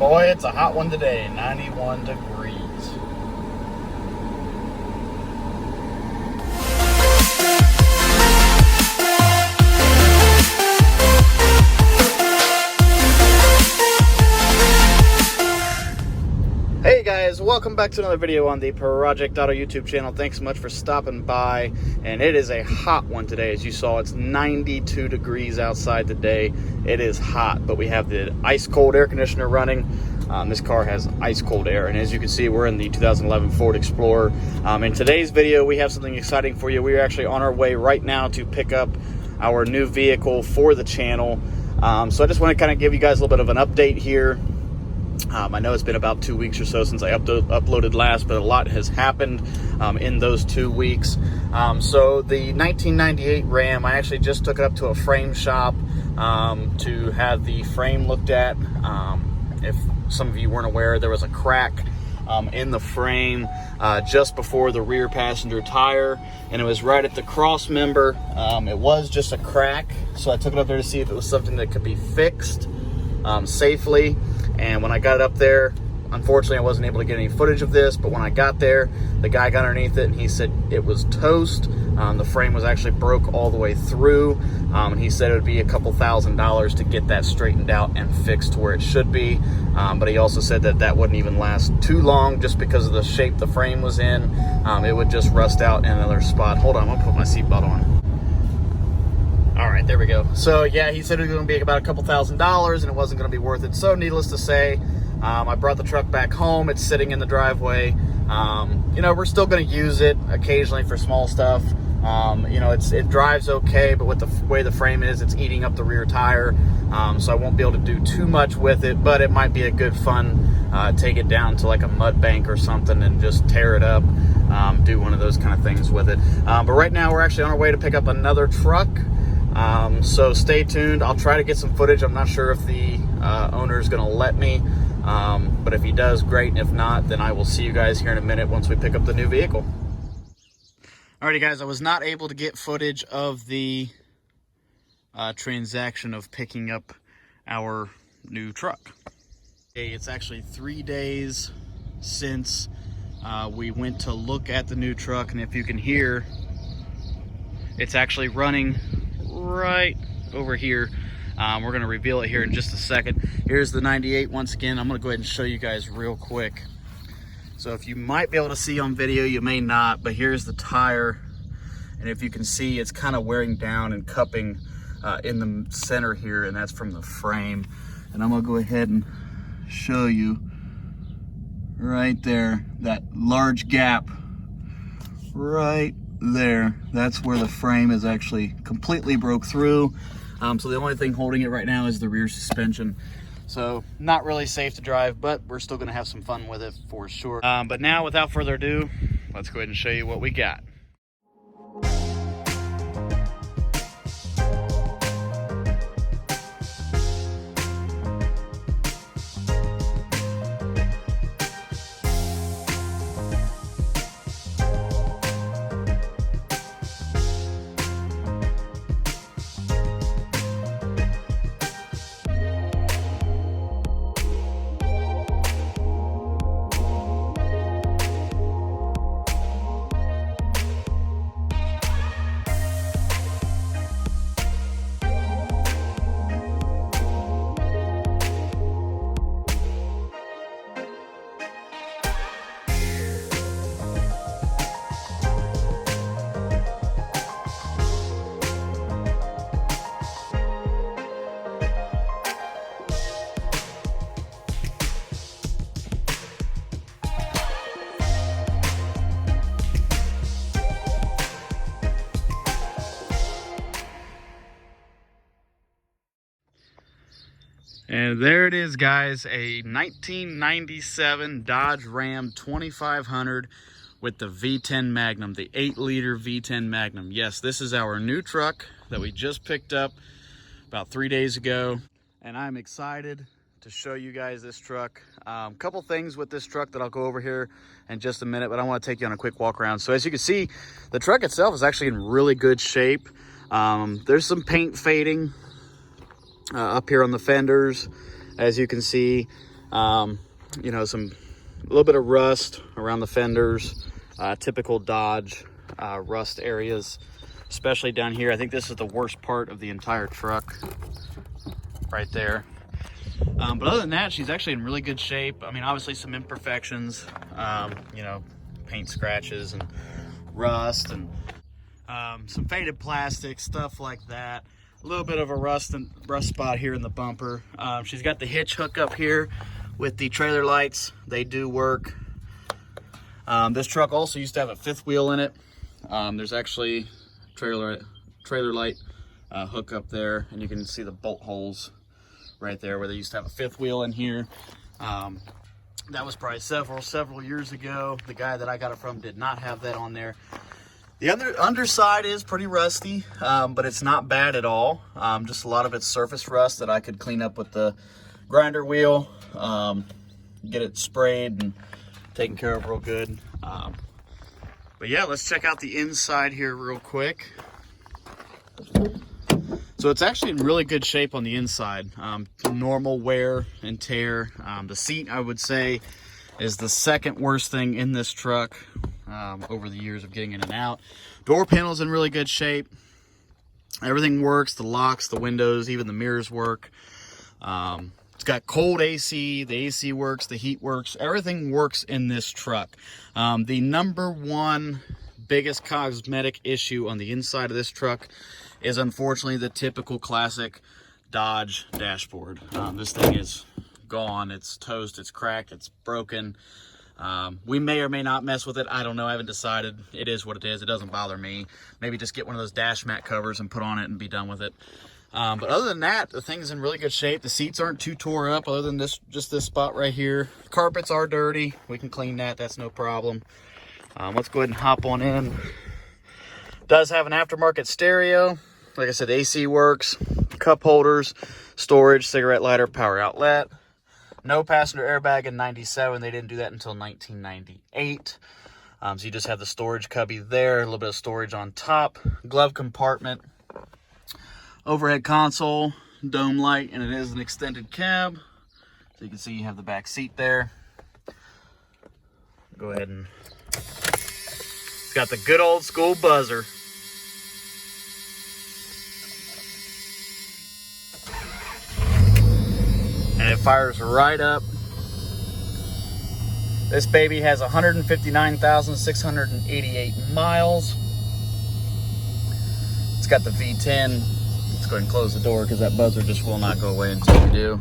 Boy, it's a hot one today, 91 degrees. Hey guys, welcome back to another video on the Project Auto YouTube channel. Thanks so much for stopping by. And it is a hot one today. As you saw, it's 92 degrees outside today. It is hot, but we have the ice cold air conditioner running. This car has ice cold air, and as you can see, we're in the 2011 Ford Explorer. In today's video, we have something exciting for you. We are actually on our way right now to pick up our new vehicle for the channel. So I just want to kind of give you guys a little bit of an update here. I know it's been about 2 weeks or so since I uploaded last, but a lot has happened in those 2 weeks. So the 1998 Ram, I actually just took it up to a frame shop to have the frame looked at. If some of you weren't aware, there was a crack in the frame just before the rear passenger tire, and it was right at the cross member. It was just a crack, so I took it up there to see if it was something that could be fixed safely. And when I got it up there, unfortunately I wasn't able to get any footage of this, but when I got there, the guy got underneath it and he said it was toast. The frame was actually broke all the way through, and he said it would be a couple $1,000s to get that straightened out and fixed to where it should be. But he also said that that wouldn't even last too long just because of the shape the frame was in. It would just rust out in another spot. Hold on, I'm gonna put my seatbelt on. All right, there we go. So yeah, he said it was going to be about a couple $1,000s and it wasn't going to be worth it. So needless to say, I brought the truck back home. It's sitting in the driveway. You know, we're still going to use it occasionally for small stuff. You know, it drives okay, but with the way the frame is, it's eating up the rear tire. So I won't be able to do too much with it, but it might be a good fun, take it down to like a mud bank or something and just tear it up, do one of those kind of things with it. But right now we're actually on our way to pick up another truck. So stay tuned. I'll try to get some footage. I'm not sure if the owner is going to let me, but if he does, great. And if not, then I will see you guys here in a minute once we pick up the new vehicle. Alrighty guys, I was not able to get footage of the transaction of picking up our new truck. Okay, it's actually 3 days since we went to look at the new truck, and if you can hear, it's actually running right over here. We're going to reveal it here in just a second. Here's the 98 once again. I'm going to go ahead and show you guys real quick. So if you might be able to see on video, you may not, but here's the tire. And if you can see, it's kind of wearing down and cupping in the center here, and that's from the frame. And I'm going to go ahead and show you right there, that large gap right there. That's where the frame is actually completely broke through. So the only thing holding it right now is the rear suspension. So not really safe to drive, but we're still gonna have some fun with it for sure. But now, without further ado, let's go ahead and show you what we got. And there it is, guys, a 1997 Dodge Ram 2500 with the V10 Magnum, the 8-liter V10 Magnum. Yes, this is our new truck that we just picked up about 3 days ago, and I'm excited to show you guys this truck. Couple things with this truck that I'll go over here in just a minute, but I want to take you on a quick walk around. So as you can see, the truck itself is actually in really good shape. There's some paint fading up here on the fenders, as you can see. You know, a little bit of rust around the fenders, typical Dodge rust areas, especially down here. I think this is the worst part of the entire truck right there. But other than that, she's actually in really good shape. I mean, obviously some imperfections, you know, paint scratches and rust and some faded plastic, stuff like that. A little bit of a rust spot here in the bumper. She's got the hitch hook up here with the trailer lights. They do work. This truck also used to have a fifth wheel in it. There's actually trailer light hook up there, and you can see the bolt holes right there where they used to have a fifth wheel in here. That was probably several years ago. The guy that I got it from did not have that on there. The underside is pretty rusty, but it's not bad at all. Just a lot of it's surface rust that I could clean up with the grinder wheel, get it sprayed and taken care of real good. But yeah, let's check out the inside here real quick. So it's actually in really good shape on the inside. Normal wear and tear. The seat, I would say, is the second worst thing in this truck over the years of getting in and out. Door panel's in really good shape. Everything works. The locks, the windows, even the mirrors work. It's got cold AC. The AC works. The heat works. Everything works in this truck. The number one biggest cosmetic issue on the inside of this truck is unfortunately the typical classic Dodge dashboard. This thing is gone. It's toast. It's cracked. It's broken. We may or may not mess with it. I don't know. I haven't decided. It is what it is. It doesn't bother me. Maybe just get one of those dash mat covers and put on it and be done with it. But other than that, the thing's in really good shape. The seats aren't too tore up other than just this spot right here. Carpets are dirty. We can clean that. That's no problem. Let's go ahead and hop on in. Does have an aftermarket stereo. Like I said, AC works. Cup holders, storage, cigarette lighter, power outlet. No passenger airbag in 97. They didn't do that until 1998. So you just have the storage cubby there, a little bit of storage on top, glove compartment, overhead console, dome light, and it is an extended cab. So you can see you have the back seat there. Go ahead and it's got the good old school buzzer. And it fires right up. This baby has 159,688 miles. It's got the V10. Let's go ahead and close the door because that buzzer just will not go away until we do.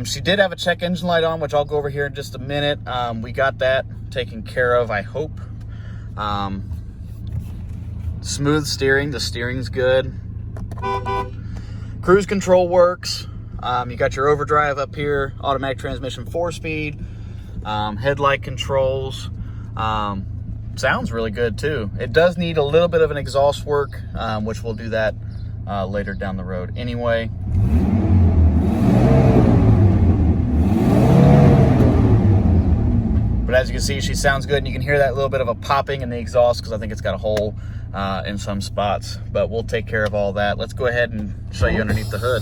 She did have a check engine light on, which I'll go over here in just a minute. We got that taken care of, I hope. Smooth steering. The steering's good. Cruise control works. You got your overdrive up here, automatic transmission 4-speed, headlight controls. Sounds really good too. It does need a little bit of an exhaust work, which we'll do that later down the road anyway. But as you can see, she sounds good, and you can hear that little bit of a popping in the exhaust because I think it's got a hole in some spots. But we'll take care of all that. Let's go ahead and show you underneath the hood.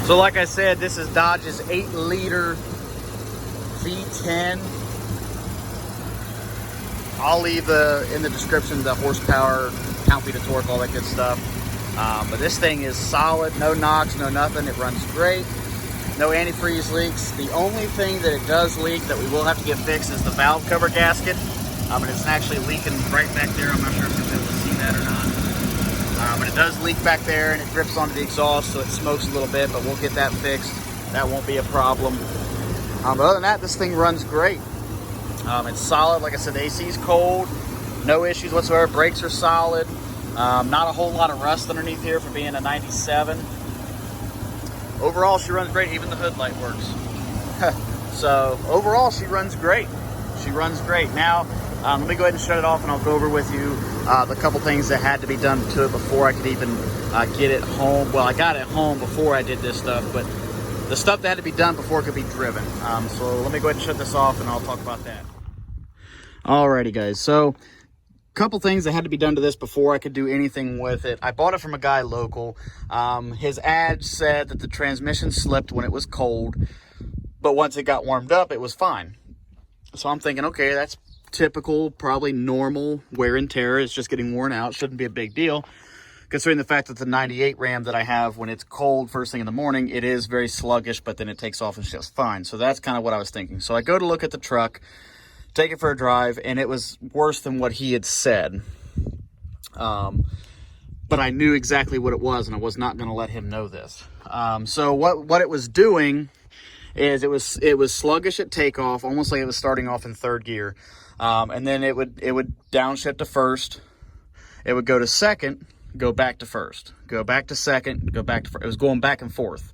So like I said, this is Dodge's 8-liter V10. I'll leave in the description the horsepower, count feet of torque, all that good stuff. But this thing is solid, no knocks, no nothing. It runs great. No antifreeze leaks. The only thing that it does leak that we will have to get fixed is the valve cover gasket. And it's actually leaking right back there. I'm not sure if you'll be able to see that or not. But it does leak back there, and it drips onto the exhaust, so it smokes a little bit, but we'll get that fixed. That won't be a problem. But other than that, this thing runs great. It's solid. Like I said, the AC is cold. No issues whatsoever. Brakes are solid. Not a whole lot of rust underneath here for being a 97. Overall, she runs great. Even the hood light works. So overall, she runs great. She runs great. Now, let me go ahead and shut it off, and I'll go over with you the couple things that had to be done to it before I could even get it home. Well, I got it home before I did this stuff, but the stuff that had to be done before it could be driven. So let me go ahead and shut this off, and I'll talk about that. Alrighty, guys. So couple things that had to be done to this before I could do anything with it. I bought it from a guy local. His ad said that the transmission slipped when it was cold, but once it got warmed up, it was fine. So I'm thinking, okay, that's typical, probably normal wear and tear. It's just getting worn out. Shouldn't be a big deal, considering the fact that the 98 Ram that I have, when it's cold first thing in the morning, it is very sluggish, but then it takes off and it's just fine. So that's kind of what I was thinking. So I go to look at the truck, take it for a drive, and it was worse than what he had said. But I knew exactly what it was, and I was not going to let him know this. So what it was doing is it was sluggish at takeoff, almost like it was starting off in third gear. And then it would downshift to first. It would go to second, go back to first, go back to second, go back to first. It was going back and forth.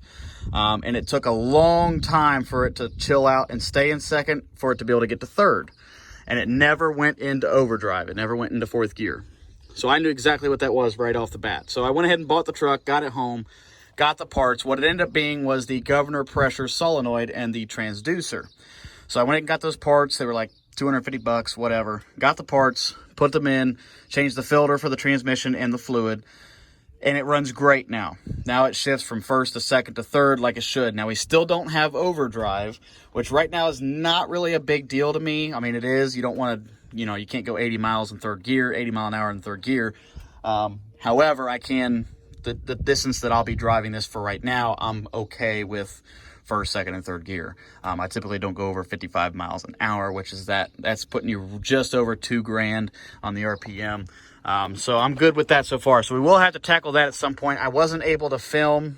And it took a long time for it to chill out and stay in second for it to be able to get to third. And it never went into overdrive. It never went into fourth gear. So I knew exactly what that was right off the bat. So I went ahead and bought the truck, got it home, got the parts. What it ended up being was the governor pressure solenoid and the transducer. So I went and got those parts. They were like $250, whatever. Got the parts, put them in, changed the filter for the transmission and the fluid, and it runs great now. Now it shifts from first to second to third like it should. Now we still don't have overdrive, which right now is not really a big deal to me. I mean, it is. You don't want to, you can't go 80 miles in third gear, 80 mile an hour in third gear. However, I can, the distance that I'll be driving this for right now, I'm okay with first, second, and third gear. I typically don't go over 55 miles an hour, which is that's putting you just over $2,000 on the RPM. So I'm good with that so far. So we will have to tackle that at some point. I wasn't able to film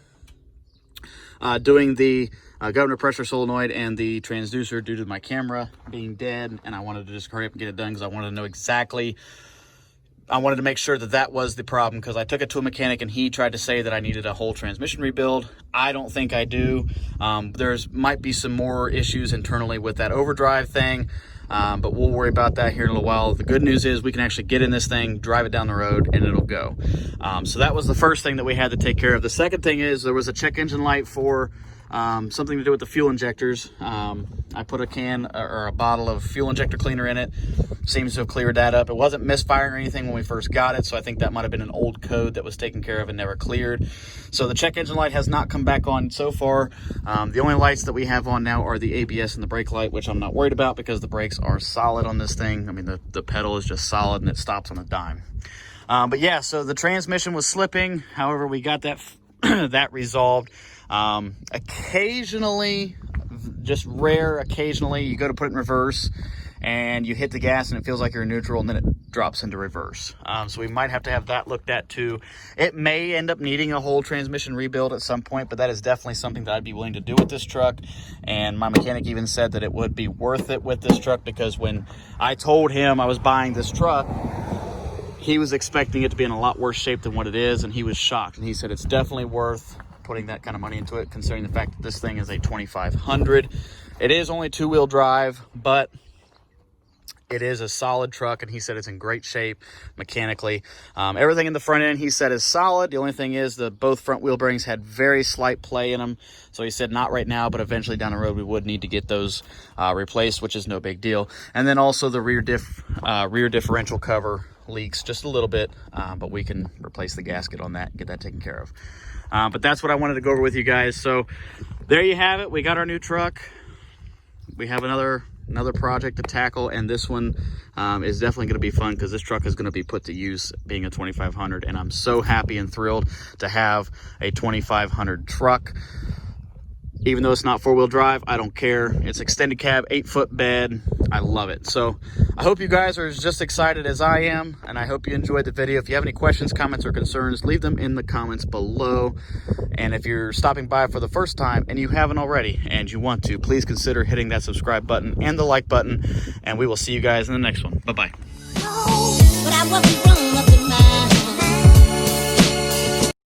doing the governor pressure solenoid and the transducer due to my camera being dead, and I wanted to just hurry up and get it done because I wanted to know exactly. I wanted to make sure that was the problem, because I took it to a mechanic and he tried to say that I needed a whole transmission rebuild. I don't think I do. Might be some more issues internally with that overdrive thing, but we'll worry about that here in a little while. The good news is we can actually get in this thing, drive it down the road, and it'll go. So that was the first thing that we had to take care of. The second thing is there was a check engine light for something to do with the fuel injectors. I put a can or a bottle of fuel injector cleaner in it. Seems to have cleared that up. It wasn't misfiring or anything when we first got it, so I think that might have been an old code that was taken care of and never cleared. So the check engine light has not come back on so far. The only lights that we have on now are the ABS and the brake light, which I'm not worried about because the brakes are solid on this thing. I mean, the pedal is just solid and it stops on a dime. But yeah, so the transmission was slipping. However, we got that that resolved. Occasionally, just rare, occasionally, you go to put it in reverse and you hit the gas and it feels like you're in neutral and then it drops into reverse. So we might have to have that looked at too. It may end up needing a whole transmission rebuild at some point, but that is definitely something that I'd be willing to do with this truck. And my mechanic even said that it would be worth it with this truck, because when I told him I was buying this truck, he was expecting it to be in a lot worse shape than what it is, and he was shocked. And he said it's definitely worth putting that kind of money into it, considering the fact that this thing is a 2500. It is only two-wheel drive, but it is a solid truck, and he said it's in great shape mechanically. Everything in the front end, he said, is solid. The only thing is both front wheel bearings had very slight play in them. So he said not right now, but eventually down the road we would need to get those replaced, which is no big deal. And then also the rear differential cover leaks just a little bit, but we can replace the gasket on that and get that taken care of. But that's what I wanted to go over with you guys. So there you have it. We got our new truck. We have another project to tackle, and this one is definitely going to be fun, because this truck is going to be put to use being a 2500, and I'm so happy and thrilled to have a 2500 truck. Even though it's not four-wheel drive, I don't care. It's extended cab, 8-foot bed. I love it. So I hope you guys are just excited as I am, and I hope you enjoyed the video. If you have any questions, comments, or concerns, leave them in the comments below. And if you're stopping by for the first time and you haven't already and you want to, please consider hitting that subscribe button and the like button, and we will see you guys in the next one. Bye-bye.